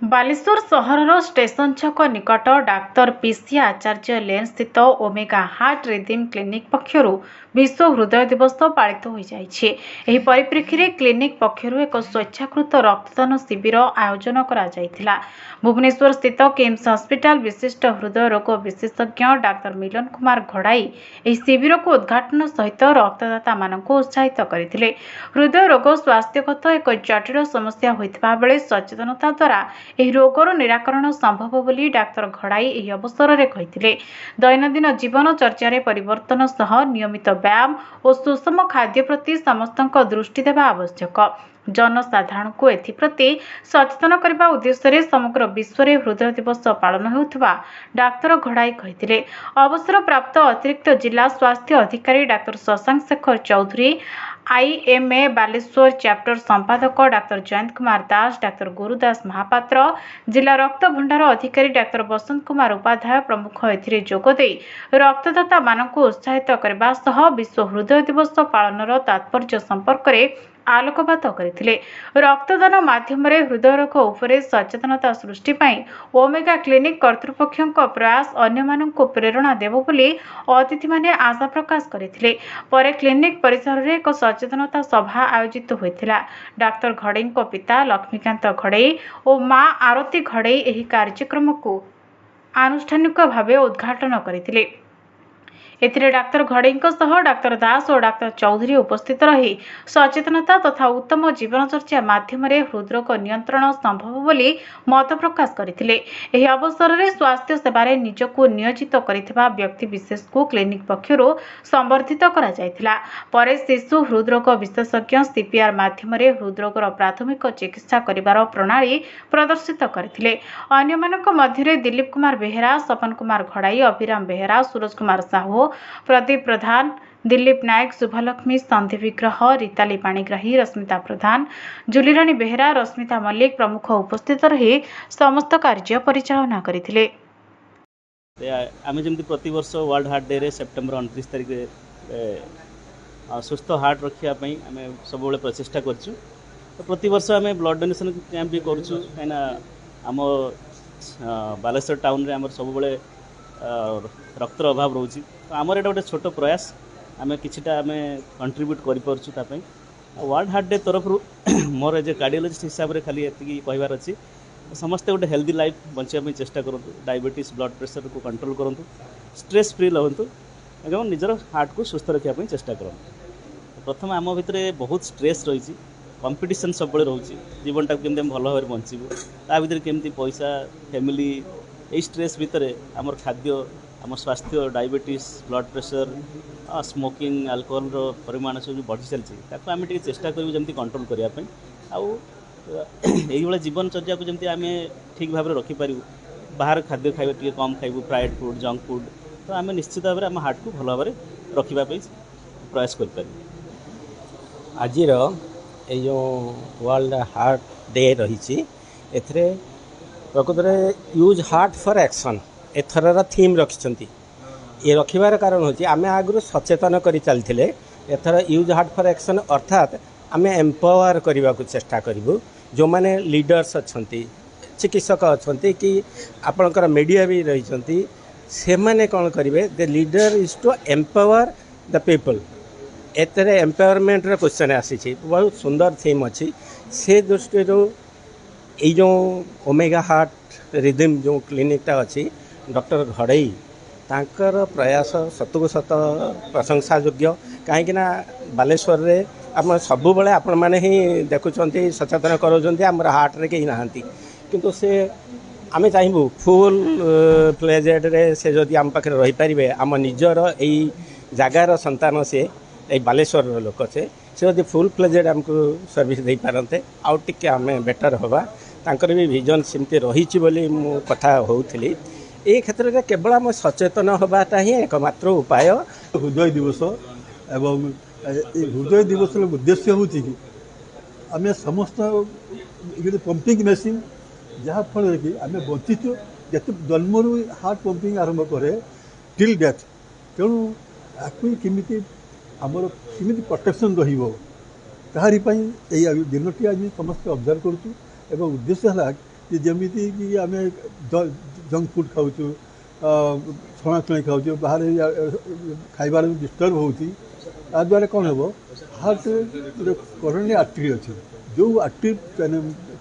बालेश्वर सहर स्टेशन छक निकट डाक्तर पीसी आचार्य लेन स्थित ओमेगा हार्ट रिदिम क्लिनिक पक्षर विश्व हृदय दिवस पालित हो जाए। परिप्रेक्षी में क्लिनिक पक्षर एक स्वेच्छाकृत रक्तदान शिविर आयोजन करा जायथिला। भुवनेश्वर स्थित किम्स हस्पिटाल विशिष्ट हृदय रोग विशेषज्ञ डाक्तर मिलन कुमार घड़ाई यह शिविर को उद्घाटन सहित रक्तदाता मानक उत्साहित करते। हृदय रोग स्वास्थ्यगत एक जटिल समस्या होता बेले सचेतनता द्वारा ଏହି ରୋଗର ନିରାକରଣ ସମ୍ଭବ ବୋଲି ଡାକ୍ତର ଘଡ଼ାଇ ଏହି ଅବସରରେ କହିଥିଲେ। ଦୈନନ୍ଦିନ ଜୀବନଚର୍ଯ୍ୟାରେ ପରିବର୍ତ୍ତନ ସହ ନିୟମିତ ବ୍ୟାୟାମ ଓ ସୁଷମ ଖାଦ୍ୟ ପ୍ରତି ସମସ୍ତଙ୍କ ଦୃଷ୍ଟି ଦେବା ଆବଶ୍ୟକ। ଜନସାଧାରଣଙ୍କୁ ଏଥିପ୍ରତି ସଚେତନ କରିବା ଉଦ୍ଦେଶ୍ୟରେ ସମଗ୍ର ବିଶ୍ୱରେ ହୃଦୟ ଦିବସ ପାଳନ ହେଉଥିବା ଡାକ୍ତର ଘଡ଼ାଇ କହିଥିଲେ। ଅବସରପ୍ରାପ୍ତ ଅତିରିକ୍ତ ଜିଲ୍ଲା ସ୍ୱାସ୍ଥ୍ୟ ଅଧିକାରୀ ଡାକ୍ତର ଶଶାଙ୍କ ଶେଖର ଚୌଧୁରୀ, आईएमए बालेश्वर चैप्टर संपादक डाक्तर जयंत कुमार दास, डाक्तर गुरुदास महापात्र, जिला रक्त भंडार अधिकारी डाक्तर बसंत कुमार उपाध्याय प्रमुख एथिरे जोगदे रक्तदाता मानक उत्साहित करने सह विश्व हृदय दिवस पालनर तात्पर्य संपर्क में आलोकपात करथिले। रक्तदान माध्यम हृदय रोग उपरे सचेतनता सृष्टि पाई ओमेगा क्लिनिक कर्तृपक्षों प्रयास अन्य मानक प्रेरणा देव बोली अतिथि माने आशा प्रकाश करथिले। परे क्लिनिक परिसर में एक सचेतनता सभा आयोजित होइथिला। डाक्तर घड़ई पिता लक्ष्मीकांत घड़ई और मां आरती घड़ई एही कार्यक्रम को आनुष्ठानिक भावे उद्घाटन करथिले। एथिरे डाक्तर घड़ई डाक्तर दास और डाक्तर चौधरी उपस्थित रही सचेतनता तथा उत्तम जीवनचर्या माध्यम हृदरोग नियंत्रण संभव बोली मत प्रकाश करथिले। एही अवसर में स्वास्थ्य सेवारे निजको नियोजित करिथिबा व्यक्ति विशेष को क्लिनिक पक्षरु संबर्धित करा जायथिला। परे शिशु हृदरोग विशेषज्ञ सीपीआर माध्यम हृदरोगर प्राथमिक चिकित्सा करिवार प्रणाली प्रदर्शित करथिले। अन्यमानक मध्यरे दिलीप कुमार बेहेरा, सपन कुमार घड़ाई, अभिराम बेहेरा, सूरज कुमार साहू, प्रदीप प्रधान, दिलीप नायक, शुभलक्ष्मी संधि विग्रह, रीताली पाणिग्राही, रश्मिता प्रधान, जुलीराणी बेहेरा, रश्मिता मल्लिक प्रमुख उपस्थित रही समस्त कार्य परिचालना करथिले। आमे जेमति प्रति वर्ष वर्ल्ड हार्ट डे रे सेप्टेम्बर 29 तारिख सुस्थ हार्ट रखिया पई आमे सब बेले प्रचेष्टा करछु। तो प्रति वर्ष आमे ब्लड डोनेशन कैंप भी करछु काना आम बालेश्वर टाउन रे हमर सब बेले रक्तर अभाव रोची। तो आमर एटा गोटे छोट प्रयास आमे किछिटा आमे कंट्रीब्यूट करि परछु ता पई। वर्ल्ड हार्ट डे तरफ मोर एज ए कार्डियोलॉजिस्ट हिसाब रे खाली एतिकी कहबार अछि समस्त गोटे हेल्दी लाइफ बंचिया चेष्टा करंतु, डायबिटीज ब्लड प्रेशर को कंट्रोल करंतु, स्ट्रेस फ्री रहंतु एवं निजर हार्ट को सुस्थ रखिया चेष्टा करंतु। प्रथम आम भितर बहुत स्ट्रेस रही, कंपटीशन सब बड़े रोचे, जीवनटा केमती भल भाव बंचबू ता भीतर केमती पैसा फैमिली यही स्ट्रेस भितर आमर खाद्य आम स्वास्थ्य diabetes blood pressure smoking alcohol परिमाण सब बढ़ी चलती आम चेष्टा करूँ जमी कंट्रोल करने आई जीवनचर्या को जमी आम ठीक भाव में रखिपर बाहर खाद्य खाଇବା टे कम खाइबू फ्राइड फूड जंक फूड तो आम निश्चित भाव में आम हार्ट को भल भाव में रखापी प्रयास कर। आज जो वर्ल्ड हार्ट डे रही प्रकृत में यूज हार्ट फॉर एक्शन एथर थीम रखिंट ये रखार कारण हूँ आम आगु सचेतन कर चलते एथर यूज हार्ट फॉर एक्शन अर्थात आम एम्पावर करने को चेष्टा करूँ जो मैंने लीडर्स अच्छा चिकित्सक अच्छा कि आपणकर मीडिया भी रही से मैंने कौन करेंगे the leader is to empower the people एतर एम्पावरमेंट क्वेश्चन आसी बहुत सुंदर थीम अच्छी से दृष्टि ये जो ओमेगा हार्ट रिदिम जो क्लिनिकटा अच्छी डॉक्टर घड़ई तांकर प्रयास सतु सत प्रशंसा योग्य कहीं बालेश्वर रे आप सब बेले आपण मैंने ही देखुंत सचेतन कर हार्ट रे कहीं नहांती किंतु से आम चाहबू फुल फ्लेजेड रे से जदि आम पाखे रही पारे आम निजर यही जगार संतान से ये बालेश्वर लोक से जब फुल फ्लेजेड आमको सर्विस दे पारते आउ टिके आम बेटर हवा तांकर भी विजन सेमती रही कथा होउथिली ए क्षेत्र में केवल आम सचेतन हवाटा ही एकमात्र उपाय। हृदय दिवस एवं हृदय दिवस उद्देश्य हूँ कि आम समस्त पंपिंग मेसीन जहाँफल कि आम बंचीचु जिते जन्म हार्ट पंपिंग आरंभ करे टिल डेथ तेणु आपको केमी आमर केमी प्रोटेक्शन रही दिन आज समस्त ऑब्जर्व करुँ उद्देश्य है कि जमीती कि आम जंक फूड खाऊँ छणाछणी खाऊँ बाहर खाइबार डिस्टर्ब होती द्वारा कौन हम हार्ट करोनरी आर्टरी अच्छी जो आर्टरी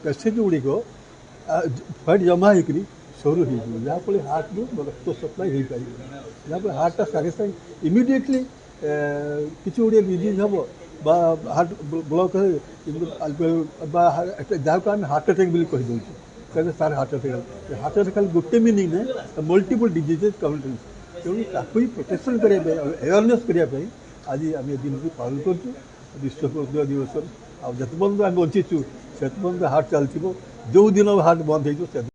पेसेंट गुड़िक फैट जमा होकर सरू हो जहाँफल हार्ट रक्त सप्लाई हो पार जहाँफल हार्टा सागे सागे इमिडिएटली किसी गोटे डिजीज हम हार्ट ब्लक जहाँ को आम हार्ट अटैक भी कहीदे कहे सार हार्ट अटैक खाली गोटे मीनिंग ना मल्टीपल डिजीजेज कमिंग तेणु ताकू प्रोटेक्शन करने अवेयरनेस करने आज आम दिन को पालन कर विश्व हृदय दिवस आते पर्यटन आम बंचीचु से पर्यटन हार्ट चलती जो दिन हार्ट बंद हो